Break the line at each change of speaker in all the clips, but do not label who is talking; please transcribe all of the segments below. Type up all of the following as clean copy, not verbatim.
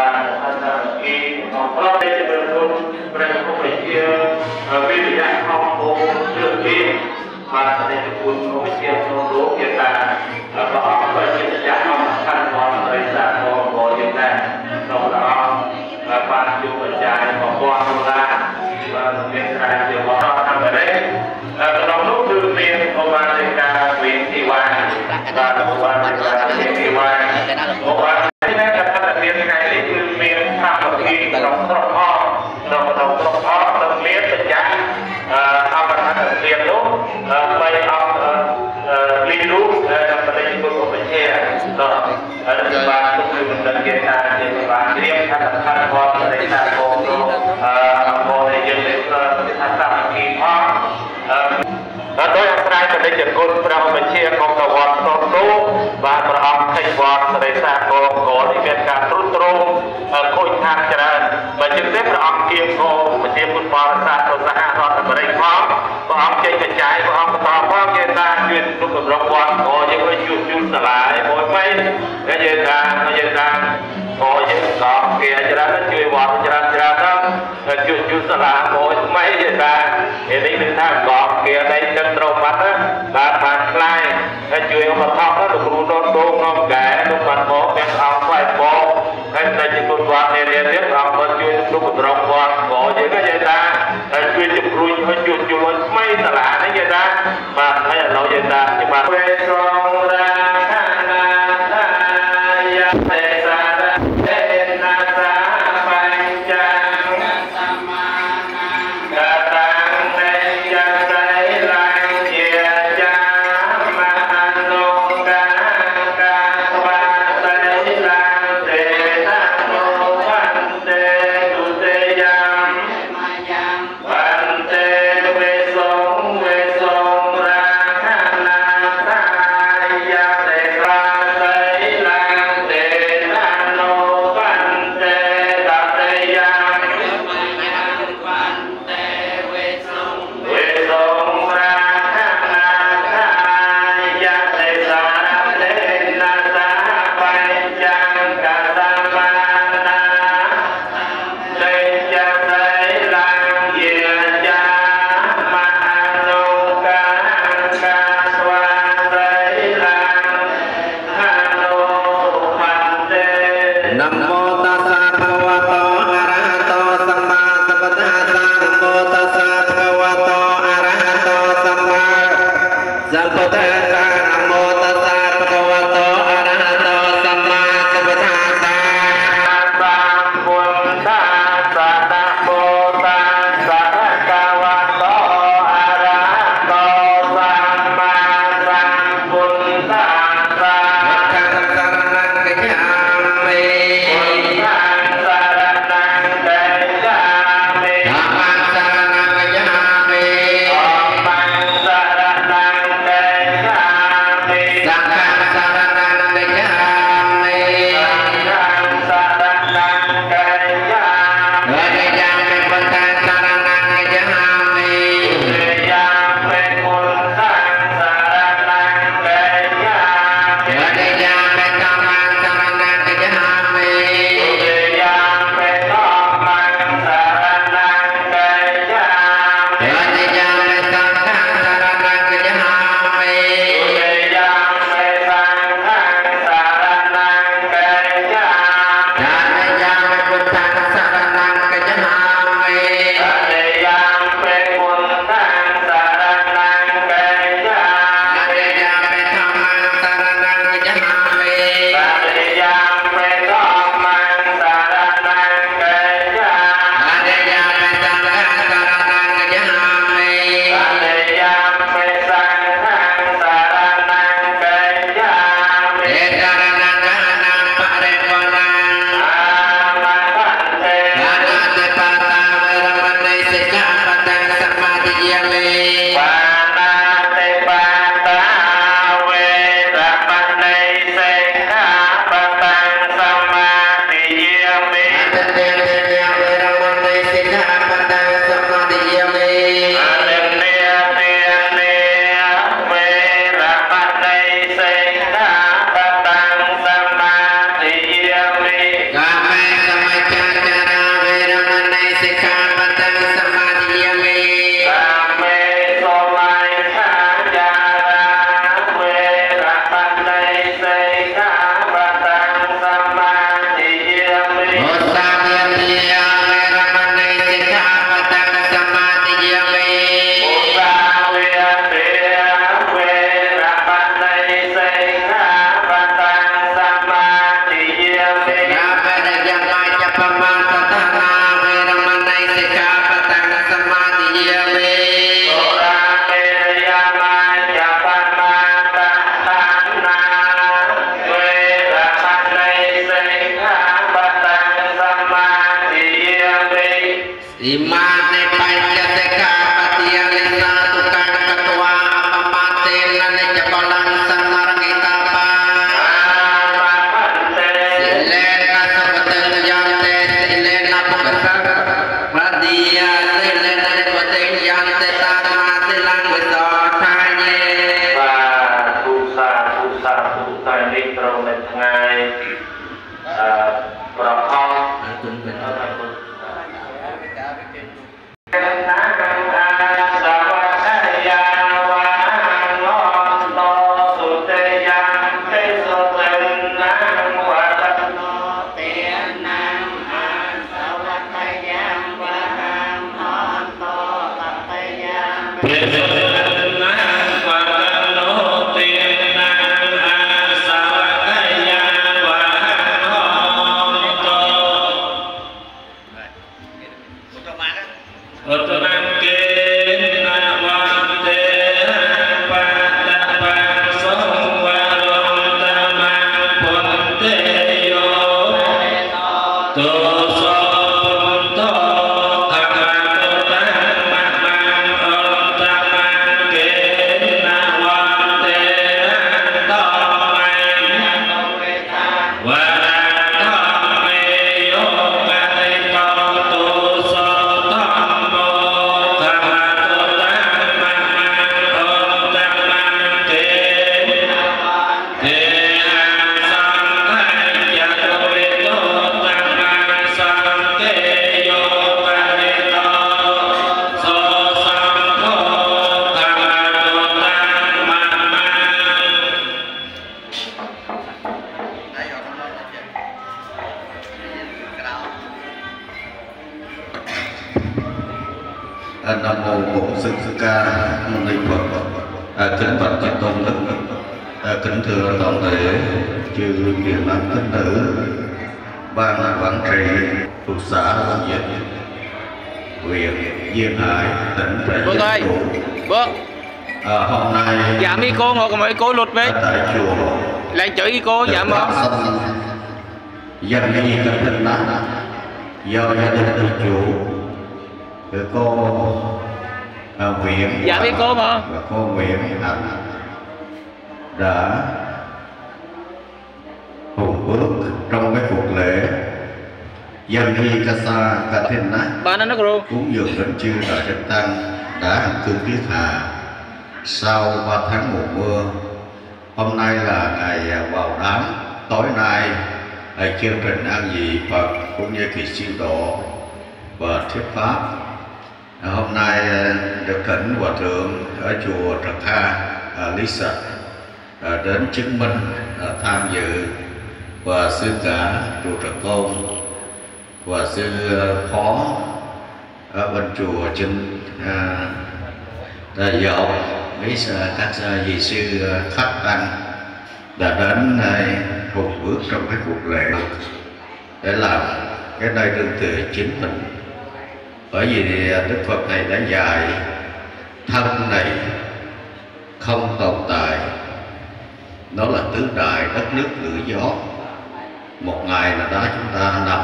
បានអន្តរជាតិក្នុងប្រទេសជាប្រគុណព្រះពុទ្ធជាវិទ្យាខំអូជឿពីបានតែគុណក្នុងវិទ្យាក្នុងលោកជាការព្រះអង្គក៏ជាម្ចាស់ក្នុងខាងរបស់បរិស័ទរបស់យើងដែរក្នុងព្រះអង្គបានជួបអាចារ្យរបស់គាត់បានមានការជាបរិបទធម្មតាក្នុងនោះគឺមានឧបមាការវិធីវាបាទឧបមាការវិធីវាឧបមាដែលកថាមានថ្ងៃនេះគឺមានថាមពីក្នុងស្រុកអក្នុងស្រុកអនឹងមានបច្ចៈអបថារៀននោះបីអង្គលីលូដែលបរិយាគុណឧបជាដល់បានទុកគឺមិនដឹងគេថាជាបានរៀបថាស្ថានភាពបរិយាកាសរបស់យើងនេះថាតាមពីផងដោយអាស្រ័យបដិជគុណព្រះឧបជាកុំតវត្តក្នុងនោះបានព្រះអង្គថេវត្តបរិសាគោកោនេះមានការទ្រុឌទ្រង់ខូចខាតច្រើនបើជាទេព្រះអង្គគៀងគោពជាពុទ្ធបរិស័ទទៅសហរដ្ឋអាមេរិកផងព្រះអង្គចេញកញ្ចាយព្រះអង្គបន្តផងគេថាជួយទុកកម្រងវត្តក៏យើងទៅជួបជូនសាលាមួយម៉េចគេនិយាយថាក៏យើងក៏គេច្រើនជួយវត្តច្រើនទៅជួបជូនសាលាមួយម៉េចនិយាយថានេះនឹងថាក៏គេដៃទឹកត្រូវបាត់បាទបានខ្លាយហើយជួយឧបត្ថម្ភលោកគ្រូដងក្នុងកែលោកបានមកមានអង្គផ្លែបោហើយតែជាគុណវត្តនេះទៀតអង្គបានជួយទុកកម្រងវត្តក៏យើងនិយាយថាជួយជំរុញឲ្យជួបជុលថ្មីសាលានេះនិយាយថាបាទហើយឥឡូវនិយាយថាច្បាស់វេស្រងរាខាណាថាយាទេសាទេណាសាបញ្ចាសមានាកតាំងនៃយាសៃឡាញជាចាមហានុកាកាវ៉ាសៃឡាញទេណានោវន្ទេទុទេយ៉ាងវន្ទេវេសងរាខាណាថាយាទេសាសៃឡាញទេណានោវន្ទេតតេយ៉ាងវន្ទេវេសងរាខាណាថាយាទេសាទេណាសាបញ្ចាកសមានាទេចាសៃឡាញជាចាមហានុកាកាស្វាសៃឡាញហានុវន្ទេ
នមោតស្សៈភគវតោអរហតោសម្មាសម្ពុទ្ធស្សៈនមោតស្សៈភគវតោអរហតោសម្មាសម្ពុទ្ធស្សៈនមោតស្សៈភគវតោអរហតោសម្មាសម្ពុទ្ធស្សៈ
สัมพุทธัสสะนะโมตัสสะภะคะวะโตอะระหะโตสัมมาสัมพุทธัสสะ
ขังสรณังกัจฉามิ
พุท
Imane panjateka patia lisa tukang ketua apamate nane cekolang sanarang itapa silena sebeteng yante silena pembesak padia silena sebeteng yante tanah silang wisotanya
susah ini terus mengenai berapa
Nam mô Bổn Sư Thích Ca Mâu Ni Phật. Kính bạch chư tôn đức, kính thưa toàn thể chư kiền nam tín nữ, ban quản trị thuộc xã Long Dịch, huyện Duyên Hải, tỉnh Bà Rịa Vũng Tàu. Hôm nay
giảm ý cô ngồi mấy cô lụt về
tại chùa
lại chửi cô giảm không
dân nghi các hình đó do gia đình tự chủ cô Nguyễn
dạ biết cô mà
và cô Nguyễn Hạnh đã hùng bước trong cái cuộc lễ dân nghi Kasa Kathina cúng dường linh chư Đại Đức Tăng đã hành cương kiết hạ sau 3 tháng mùa mưa. Hôm nay là ngày vào đám, tối nay chương trình an vị Phật cũng như kỳ siêu độ và thuyết pháp. Hôm nay được thỉnh hòa thượng ở chùa Trật Kha Lý Sạch đến chứng minh tham dự, và sư cả chùa Trật Tôn và sư phó ở bên chùa Trinh Dậu với các vị sư khách tăng đã đến hùng bước trong cái cuộc lễ để làm cái nơi đương tựa chính mình. Bởi vì Đức Phật này đã dạy thân này không tồn tại, nó là tứ đại đất nước lửa gió. Một ngày nào đó chúng ta nằm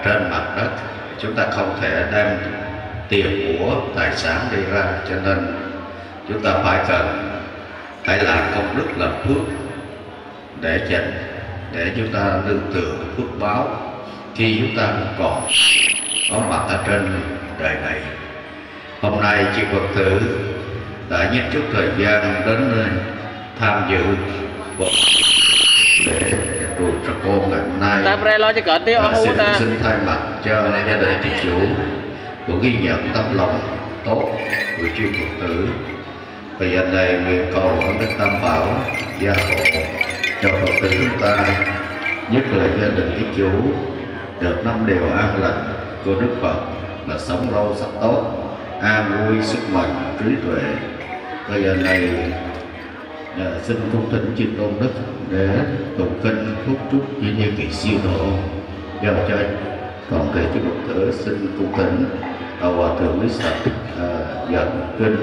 trên mặt đất, chúng ta không thể đem tiền của tài sản đi ra, cho nên chúng ta phải làm công đức làm phước để dành, để chúng ta nương tựa phước báo khi chúng ta còn có mặt ở trên đời này. Hôm nay chư Phật tử đã nhích chút thời gian đến tham dự để chùa Trật Tôn ngày hôm nay. Xin thay mặt cho gia đình thí chủ cũng ghi nhận tấm lòng tốt của chư Phật tử. Thời gian này nguyện cầu ơn Đức Tam Bảo gia hộ cho Phật tử chúng ta, nhất là gia đình thí chủ được 5 điều an lành của Đức Phật là sống lâu sắc tốt, an vui, sức mạnh, trí tuệ. Thời gian này xin cung thỉnh chư tôn đức để tụng kinh phúc chúc chỉ như kỳ siêu độ giao cho toàn thể chư Phật tử. Xin cung thỉnh hòa thượng Lý Sạch dẫn kinh.